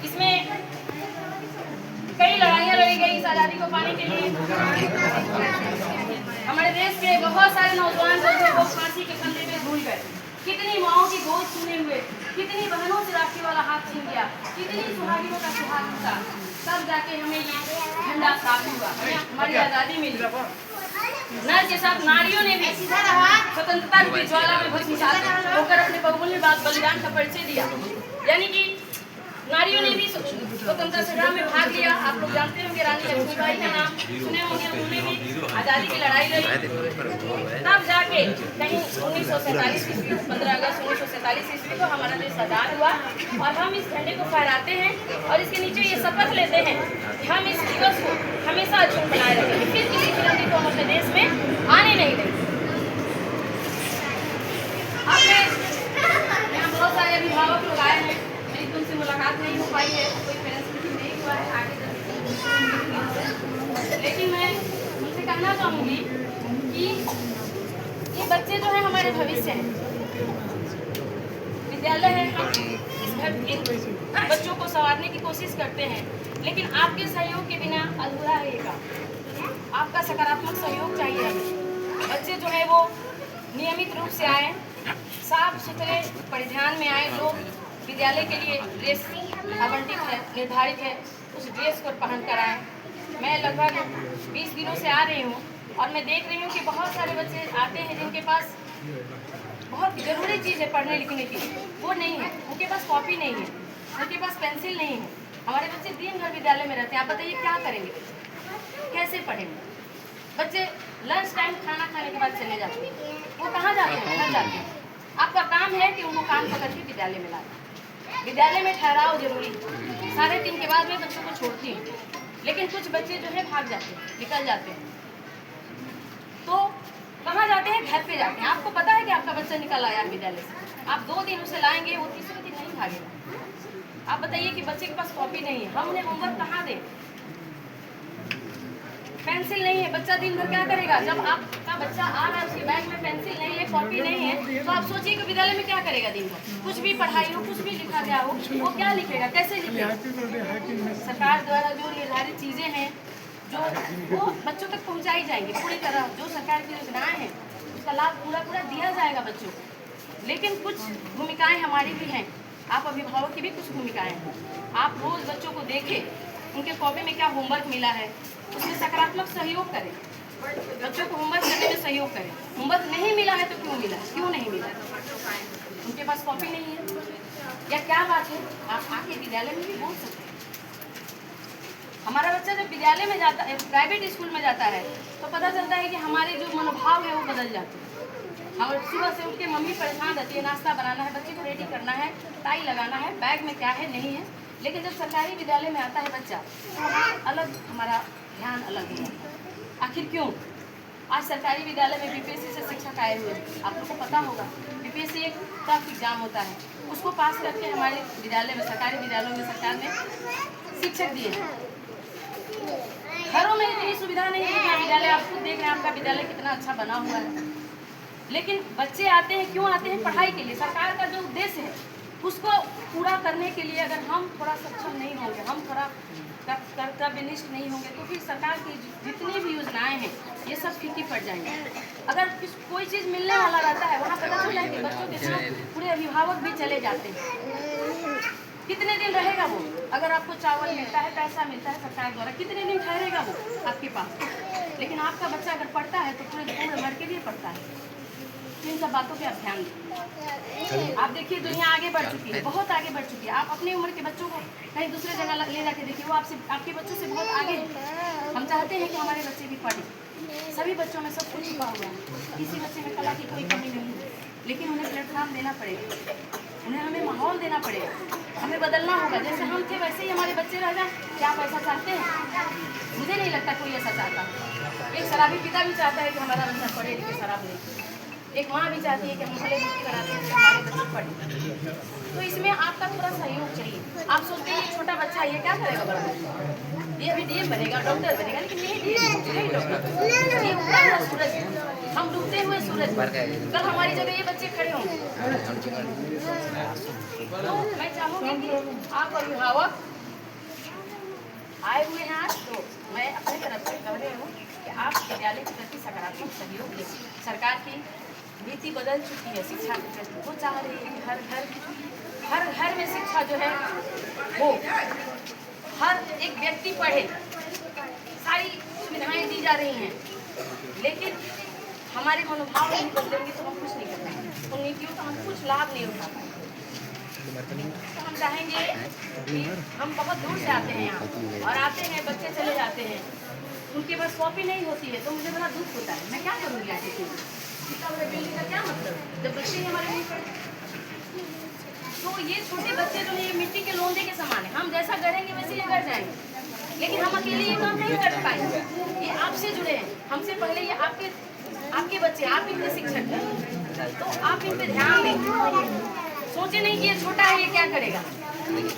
इसमें कई लड़ाइयाँ लड़ी गई इस आज़ादी को पाने के लिए। हमारे देश के बहुत सारे नौजवान जो थे वो फांसी के फंदे पे झूल गए। कितनी माओं की गोद छूने हुए, कितनी बहनों से राखी वाला हाथ छीन गया, कितनी सुहागिनों का सुहाग टूटा, तब जाके हमें ये झंडा प्राप्त हुआ, हमारी आज़ादी मिली। नर के साथ नारियों ने भी स्वतंत्रता की ज्वाला में भस्म होकर अपने बहुमूल्य बलिदान का परिचय दिया। यानी कि नारियों ने भी स्वतंत्रता संग्राम में भाग लिया। आप लोग जानते होंगे रानी लक्ष्मीबाई का नाम सुने होंगे, उन्होंने भी आज़ादी की लड़ाई लड़ी। तब जाके कहीं 1947 ईस्वी 15 अगस्त 1947 ईस्वी को हमारा देश आज़ाद हुआ और हम इस झंडे को फहराते हैं और इसके नीचे ये शपथ लेते हैं कि हम इस दिवस को हमेशा अक्षुण्ण बनाए रखेंगे, फिर किसी तिरंगे को हम अपने देश में आने नहीं देंगे। आपने यहाँ बहुत सारे अभिभावक लोग आए हैं, मेरी तुमसे मुलाकात नहीं हो पाई है, कोई पेरेंट्स मीटिंग नहीं हुआ है आगे तक, लेकिन मैं उनसे कहना चाहूँगी कि ये बच्चे जो है हमारे भविष्य हैं। विद्यालय है, हम इस बच्चों को संवारने की कोशिश करते हैं, लेकिन आपके सहयोग के बिना अधूरा है ये काम। आपका सकारात्मक सहयोग चाहिए हमें। बच्चे जो है वो नियमित रूप से आए, साफ सुथरे परिधान में आए। जो विद्यालय के लिए ड्रेस आवंटित है, निर्धारित है, उस ड्रेस को पहन कर आए। मैं लगभग 20 दिनों से आ रही हूँ और मैं देख रही हूँ कि बहुत सारे बच्चे आते हैं जिनके पास बहुत ज़रूरी चीज़ है पढ़ने लिखने की, वो नहीं है। उनके पास कॉपी नहीं है, उनके पास पेंसिल नहीं है। हमारे बच्चे दिन भर विद्यालय में रहते हैं। आप बताइए क्या करेंगे, कैसे पढ़ेंगे? बच्चे लंच टाइम खाना खाने के बाद चले जाते हैं, वो कहाँ जाते हैं? घर जाते हैं। आपका काम है कि उनको कान पकड़ के विद्यालय में लाए। विद्यालय में ठहराव जरूरी। 3:30 के बाद मैं बच्चों को छोड़ती हूँ, लेकिन कुछ बच्चे जो है भाग जाते हैं, निकल जाते हैं। तो कहाँ जाते हैं? घर पे जाते हैं। आपको पता है कि आपका बच्चा निकल आया विद्यालय से, आप 2 दिन उसे लाएंगे, वो तीसरे दिन नहीं भागेगा। आप बताइए कि बच्चे के पास कॉपी नहीं है, हम उन्हें होमवर्क कहाँ दें? पेंसिल नहीं है, बच्चा दिन भर क्या करेगा? जब आपका बच्चा आ रहा है, उसके बैग में पेंसिल नहीं है, कॉपी नहीं है, तो आप सोचिए कि विद्यालय में क्या करेगा दिन भर? कुछ भी पढ़ाई हो, कुछ भी लिखा गया हो, वो क्या लिखेगा, कैसे लिखेगा? सरकार द्वारा जो निर्धारित चीज़ें हैं जो वो बच्चों तक पहुंचाई जाएंगी पूरी तरह। जो सरकार की योजनाएं हैं उसका लाभ पूरा दिया जाएगा बच्चों को। लेकिन कुछ भूमिकाएं हमारी भी हैं, आप अभिभावक की भी कुछ भूमिकाएं हैं। आप रोज़ बच्चों को देखें, उनके कॉपी में क्या होमवर्क मिला है, उसमें सकारात्मक सहयोग करें। बच्चों को होमवर्क करने में सहयोग करें। होमवर्क नहीं मिला है तो क्यों मिला, क्यों नहीं मिला? उनके पास कॉपी नहीं है या क्या बात है? आप आके विद्यालय में भी बोल सकते हैं। हमारा बच्चा जब विद्यालय में जाता है, प्राइवेट स्कूल में जाता है, तो पता चलता है कि हमारे जो मनोभाव है वो बदल जाते हैं। और सुबह से उठ के मम्मी परेशान रहती है, नाश्ता बनाना है, बच्चे को रेडी करना है, टाई लगाना है, बैग में क्या है नहीं है। लेकिन जब सरकारी विद्यालय में आता है बच्चा, तो अलग हमारा ध्यान अलग हो जाता है। आखिर क्यों? आज सरकारी विद्यालय में बीपीएससी से शिक्षक आए हुए हैं, आप लोग को पता होगा। बीपीएससी एक टफ एग्जाम होता है, उसको पास करके हमारे विद्यालय में, सरकारी विद्यालयों में सरकार ने शिक्षक दिए हैं। घरों में इतनी सुविधा नहीं है। विद्यालय आप खुद देख रहे हैं, आपका विद्यालय कितना अच्छा बना हुआ है, लेकिन बच्चे आते हैं, क्यों आते हैं? पढ़ाई के लिए। सरकार का जो उद्देश्य है उसको पूरा करने के लिए अगर हम थोड़ा सक्षम नहीं होंगे, हम थोड़ा कर्तव्यनिष्ठ नहीं होंगे, तो फिर सरकार की जितनी भी योजनाएं हैं ये सब फीकी पड़ जाएंगे। अगर कोई चीज़ मिलने वाला रहता है, वहाँ पता चलता है कि बच्चों के साथ पूरे अभिभावक भी चले जाते हैं। कितने दिन रहेगा वो? अगर आपको चावल मिलता है, पैसा मिलता है सरकार द्वारा, कितने दिन ठहरेगा वो आपके पास? लेकिन आपका बच्चा अगर पढ़ता है तो पूरे भर के लिए पढ़ता है। इन सब बातों पे आप ध्यान दें। आप देखिए दुनिया आगे बढ़ चुकी है, बहुत आगे बढ़ चुकी है। आप अपनी उम्र के बच्चों को कहीं दूसरे जगह ले जाके देखिए, वो आपके बच्चों से बहुत आगे है। हम चाहते हैं कि हमारे बच्चे भी पढ़ें। सभी बच्चों में सब कुछ छुपा हुआ है, किसी बच्चे में कला की कोई कमी नहीं है, लेकिन उन्हें प्लेटफॉर्म देना पड़ेगा, उन्हें हमें माहौल देना पड़ेगा, हमें बदलना होगा। जैसे हम थे वैसे ही हमारे बच्चे रह जाएं। क्या आप ऐसा चाहते हैं? मुझे नहीं लगता कोई ऐसा चाहता। एक शराबी पिता भी चाहता है कि हमारा बच्चा पढ़े लिखे शराब नहीं। एक माँ भी चाहती है कि हम भले बुद्धि बनाते हैं कि हमारे बच्चे पढ़े। तो इसमें आपका थोड़ा सहयोग चाहिए। आप सोचते हैं ये छोटा बच्चा ये क्या करेगा बड़ा होकर? ये अभी डीएम बनेगा, डॉक्टर बनेगा, लेकिन नहीं डीएम, नहीं डॉक्टर, ये उगता हुआ सूरज है। हम डूबते हुए सूरज में, कल हमारी जगह ये बच्चे खड़े होंगे। तो मैं चाहूँगी कि आप अभिभावक आए हुए हैं आज, तो मैं अपनी तरफ से कह रही हूँ कि आप विद्यालय के प्रति सकारात्मक सहयोग दें। सरकार की नीति बदल चुकी है शिक्षा के प्रति, वो चाह रही है कि हर घर में शिक्षा जो है हो, हर एक व्यक्ति पढ़े, सारी सुविधाएं दी जा रही हैं, लेकिन हमारे मनोभाव नहीं बदलेंगे तो हम कुछ नहीं कर पाएंगे, उन नीतियों का हम कुछ लाभ नहीं उठा पाएंगे। तो हम चाहेंगे कि हम बहुत दूर से आते हैं यहाँ, और आते हैं बच्चे चले जाते हैं, उनके पास कॉपी नहीं होती है, तो मुझे बड़ा दुख होता है। मैं क्या करूँगी ऐसे चीज़, इतना बड़े बिल्डिंग का क्या मतलब जब बच्चे ही हमारे नहीं पढ़े। तो ये छोटे बच्चे जो है ये मिट्टी के लोंदे के समान है, हम जैसा करेंगे वैसे ये कर जाएंगे, लेकिन हम अकेले ये काम नहीं कर पाएंगे। ये आपसे जुड़े हैं, हमसे पहले ये आपके बच्चे, आप इनके शिक्षक हैं, तो आप इन पे ध्यान दें। सोचे नहीं कि ये छोटा है ये क्या करेगा,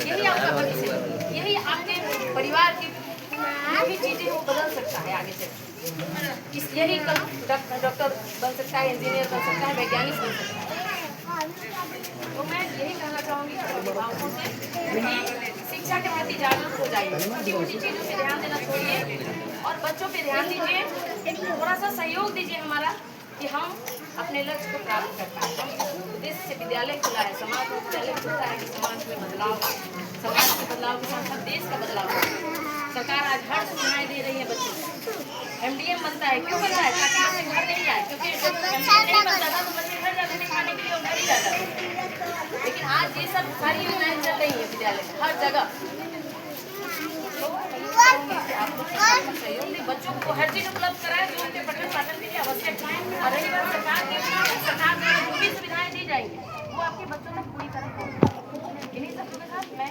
यही आपका भविष्य है, यही आपके परिवार की जो भी चीजें वो बदल सकता है आगे चल, यही कल डॉक्टर बन सकता है, इंजीनियर बन सकता है, वैज्ञानिक बन सकता है। तो मैं यही कहना चाहूँगी अभिभावकों से कि शिक्षा के प्रति जागरूक हो जाइए, छोटी छोटी चीज़ों पे ध्यान देना छोड़िए और बच्चों पे ध्यान दीजिए, थोड़ा सा सहयोग दीजिए हमारा कि हम अपने लक्ष्य को प्राप्त कर पाएँ। हम उद्देश्य से विद्यालय खुला है, समाज में विद्यालय खुलता है कि समाज में बदलाव, समाज के बदलाव के साथ साथ देश का बदलाव हो। सरकार आज हर सुविधाएं दे रही है बच्चों को, MDM बनता है, क्यों बनता है, ताकि बच्चे घर नहीं आए, क्योंकि जब MDM नहीं बनता था तो बच्चे घर जाते थे खाने के लिए और घर ही जाता था। लेकिन आज ये सब सारी योजनाएं चल रही है विद्यालय में हर जगह। तो आप लोग सहयोग दें, बच्चों को हर चीज़ उपलब्ध कराएं जो उनके पठन पाठन के लिए आवश्यक है। और रही बात सरकार की, सरकार द्वारा जो भी सुविधाएं दी जाएंगी वो आपके बच्चों तक पूरी तरह पहुँचे। इन्हीं सब के साथ मैं